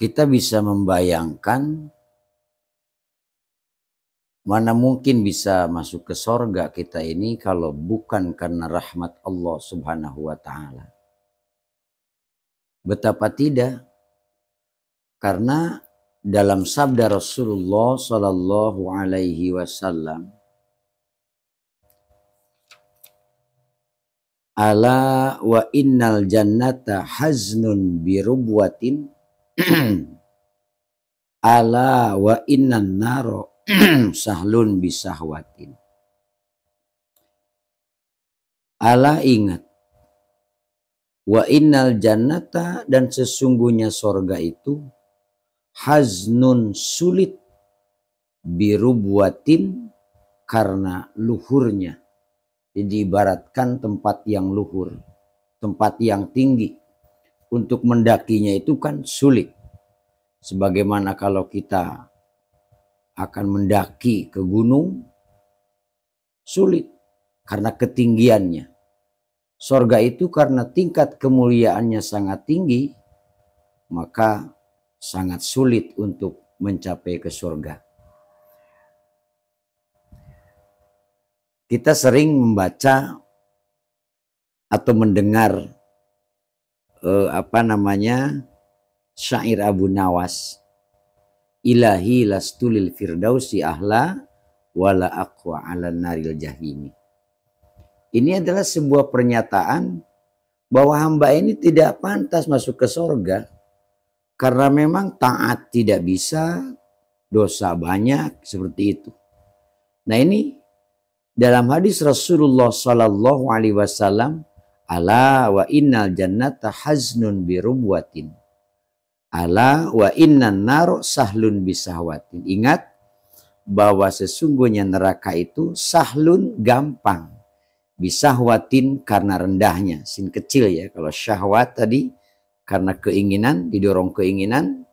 kita bisa membayangkan mana mungkin bisa masuk ke sorga kita ini kalau bukan karena rahmat Allah Subhanahu wa Ta'ala. Betapa tidak, karena dalam sabda Rasulullah Sallallahu Alaihi Wasallam, ala wa innal jannata haznun birubwatin ala wa innan naro sahlun bisahwatin. Ala, ingat, wa innal jannata, dan sesungguhnya sorga itu haznun, sulit, birubwatin, karena luhurnya. Jadi ibaratkan tempat yang luhur, tempat yang tinggi. Untuk mendakinya itu kan sulit. Sebagaimana kalau kita akan mendaki ke gunung, sulit karena ketinggiannya. Sorga itu karena tingkat kemuliaannya sangat tinggi, maka sangat sulit untuk mencapai ke surga. Kita sering membaca atau mendengar syair Abu Nawas, ilahi lastulil firdausi ahla wala aqwa ala naril jahimi. Ini adalah sebuah pernyataan bahwa hamba ini tidak pantas masuk ke surga karena memang taat tidak bisa, dosa banyak, seperti itu. Nah, ini dalam hadis Rasulullah Sallallahu Alaihi Wasallam, ala wa innal jannata haznun birubwatin, ala wa innan nar sahlun bisahwatin. Ingat bahwa sesungguhnya neraka itu sahlun, gampang, bisahwatin karena rendahnya, sin kecil ya. Kalau syahwat tadi karena keinginan, didorong keinginan.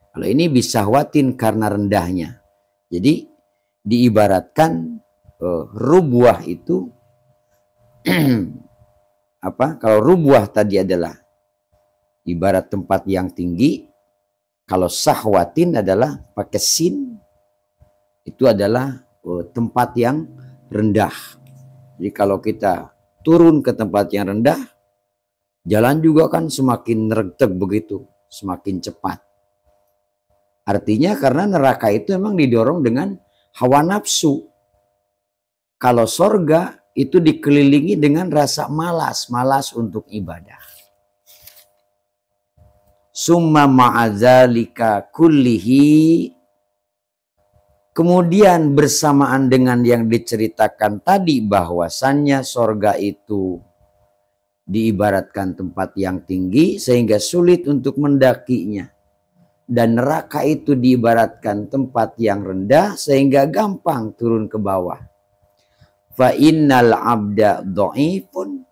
Kalau ini bisahwatin karena rendahnya. Jadi diibaratkan rubuah itu kalau rubuah tadi adalah ibarat tempat yang tinggi, kalau sahwatin adalah pakai sin, itu adalah tempat yang rendah. Jadi kalau kita turun ke tempat yang rendah, jalan juga kan semakin ngeregtek begitu, semakin cepat. Artinya karena neraka itu memang didorong dengan hawa nafsu. Kalau sorga itu dikelilingi dengan rasa malas, malas untuk ibadah. Summa ma'adzalika kullihi, kemudian bersamaan dengan yang diceritakan tadi bahwasannya sorga itu diibaratkan tempat yang tinggi sehingga sulit untuk mendakinya. Dan neraka itu diibaratkan tempat yang rendah sehingga gampang turun ke bawah. Fa innal abda dhaifun,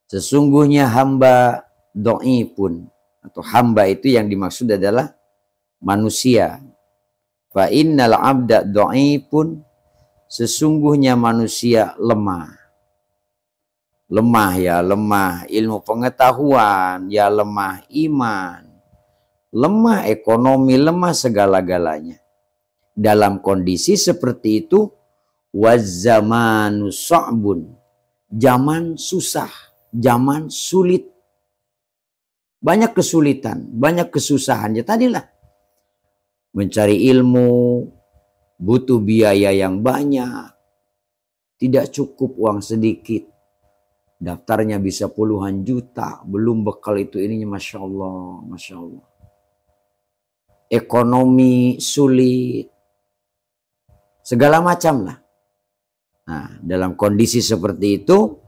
sesungguhnya hamba dhaifun, atau hamba itu yang dimaksud adalah manusia. Fa innal abda dhaifun, sesungguhnya manusia lemah. Lemah ya, lemah ilmu pengetahuan, ya lemah iman, lemah ekonomi, lemah segala-galanya. Dalam kondisi seperti itu, wazzamanu sa'bun, zaman susah, zaman sulit, banyak kesulitan, banyak kesusahan. Ya tadilah, mencari ilmu butuh biaya yang banyak, tidak cukup uang sedikit, daftarnya bisa puluhan juta, belum bekal itu ininya, Masya Allah, Masya Allah. Ekonomi sulit, segala macam lah. Nah, dalam kondisi seperti itu,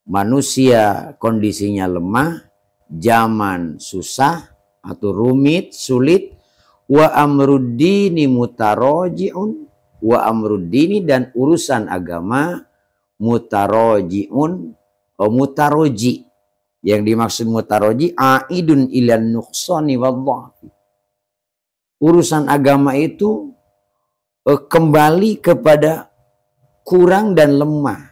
manusia kondisinya lemah, zaman susah atau rumit, sulit, wa amruddini mutaroji'un, wa amruddini, dan urusan agama mutaroji'un, mutaroji. Yang dimaksud mutaroji, aidun ilan nuqsani wadhafi. Urusan agama itu kembali kepada kurang dan lemah.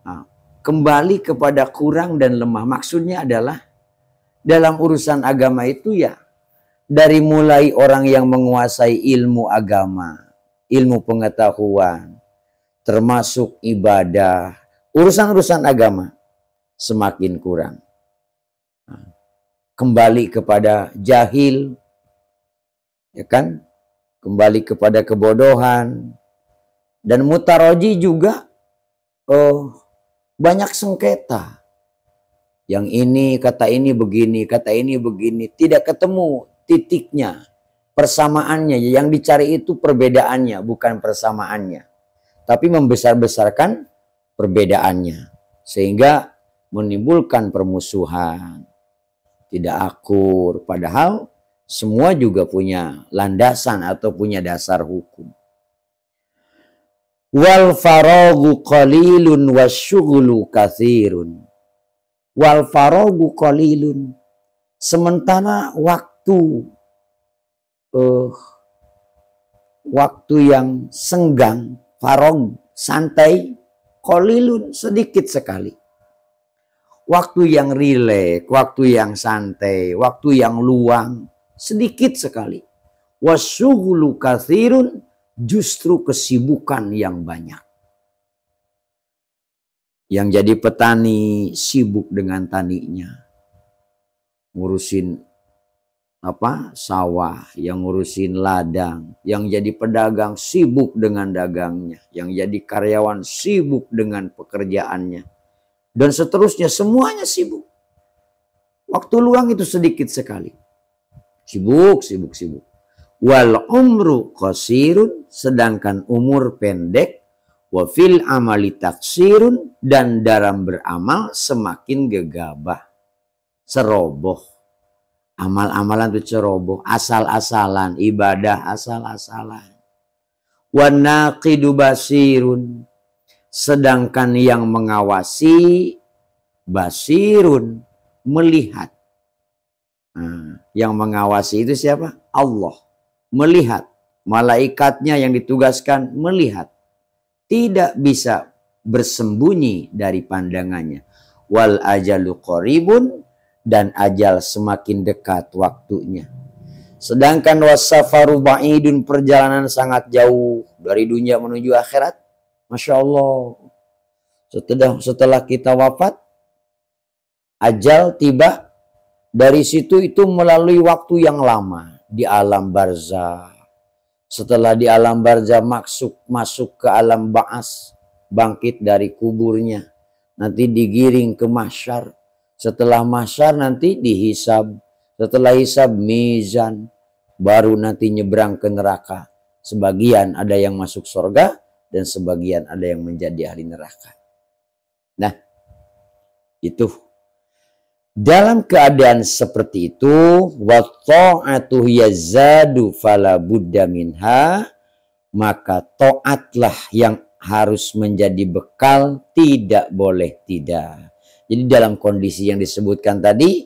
Nah, kembali kepada kurang dan lemah. Maksudnya adalah dalam urusan agama itu ya dari mulai orang yang menguasai ilmu agama, ilmu pengetahuan, termasuk ibadah, urusan-urusan agama semakin kurang. Kembali kepada jahil, ya kan? Kembali kepada kebodohan. Dan mutaroji juga banyak sengketa. Yang ini kata ini begini, kata ini begini. Tidak ketemu titiknya, persamaannya. Yang dicari itu perbedaannya, bukan persamaannya. Tapi membesar-besarkan perbedaannya. Sehingga menimbulkan permusuhan. Tidak akur, padahal semua juga punya landasan atau punya dasar hukum. Wal faragu qalilun wasyughlu katsirun. Wal faragu qalilun. Sementara waktu yang senggang, farag, santai, qalilun, sedikit sekali. Waktu yang rileks, waktu yang santai, waktu yang luang, sedikit sekali. Wasyughlu katsirun, justru kesibukan yang banyak. Yang jadi petani sibuk dengan taninya. Ngurusin sawah, yang ngurusin ladang, yang jadi pedagang sibuk dengan dagangnya, yang jadi karyawan sibuk dengan pekerjaannya. Dan seterusnya, semuanya sibuk. Waktu luang itu sedikit sekali. Sibuk, sibuk, sibuk. Wal umru qasirun, sedangkan umur pendek. Wa fil amali taksirun, dan dalam beramal semakin gegabah. Ceroboh. Amal-amalan itu ceroboh. Asal-asalan, ibadah asal-asalan. Wa naqidu basirun, sedangkan yang mengawasi basirun, melihat. Nah, yang mengawasi itu siapa? Allah. Melihat. Malaikatnya yang ditugaskan melihat. Tidak bisa bersembunyi dari pandangannya. Wal ajalu qaribun, dan ajal semakin dekat waktunya. Sedangkan wasafaru ba'idun, perjalanan sangat jauh dari dunia menuju akhirat. Masya Allah, setelah kita wafat, ajal tiba, dari situ itu melalui waktu yang lama di alam barzah. Setelah di alam barzah masuk ke alam ba'as, bangkit dari kuburnya, nanti digiring ke mahsyar. Setelah mahsyar nanti dihisab, setelah hisab mizan, baru nanti nyebrang ke neraka. Sebagian ada yang masuk surga, dan sebagian ada yang menjadi ahli neraka. Nah, itu. Dalam keadaan seperti itu, wa ta'atu yazadu fala budda minha, maka taatlah yang harus menjadi bekal, tidak boleh tidak. Jadi dalam kondisi yang disebutkan tadi,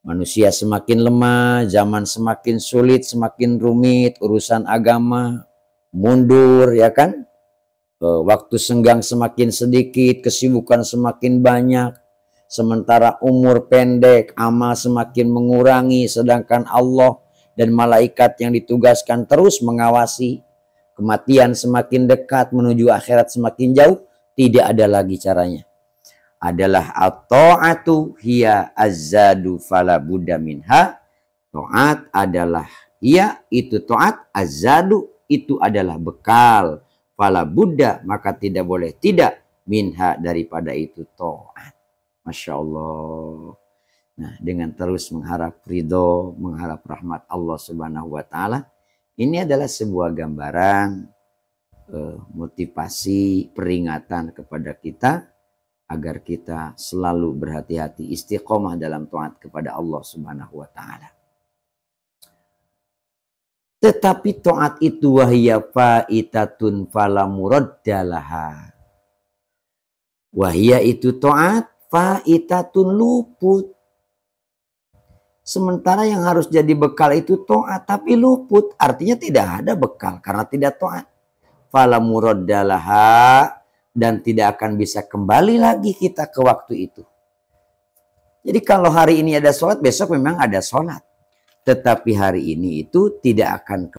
manusia semakin lemah, zaman semakin sulit, semakin rumit, urusan agama mundur, ya kan? Waktu senggang semakin sedikit, kesibukan semakin banyak. Sementara umur pendek, amal semakin mengurangi. Sedangkan Allah dan malaikat yang ditugaskan terus mengawasi. Kematian semakin dekat, menuju akhirat semakin jauh. Tidak ada lagi caranya. Adalah at-ta'atu hiya azzadu fala budda minha. Ta'at adalah hiya, itu ta'at, azzadu itu adalah bekal. Fala buddha, maka tidak boleh tidak, minha, daripada itu ta'at. Masya Allah. Nah, dengan terus mengharap ridho, mengharap rahmat Allah Subhanahu wa Ta'ala, ini adalah sebuah gambaran motivasi, peringatan kepada kita agar kita selalu berhati-hati, istiqomah dalam taat kepada Allah Subhanahu wa Ta'ala. Tetapi taat itu wahya faitatun fala muraddalaha. Wahya itu taat faitatun, luput. Sementara yang harus jadi bekal itu taat, tapi luput. Artinya tidak ada bekal karena tidak taat. Fala muraddalaha, dan tidak akan bisa kembali lagi kita ke waktu itu. Jadi kalau hari ini ada sholat, besok memang ada sholat. Tetapi hari ini itu tidak akan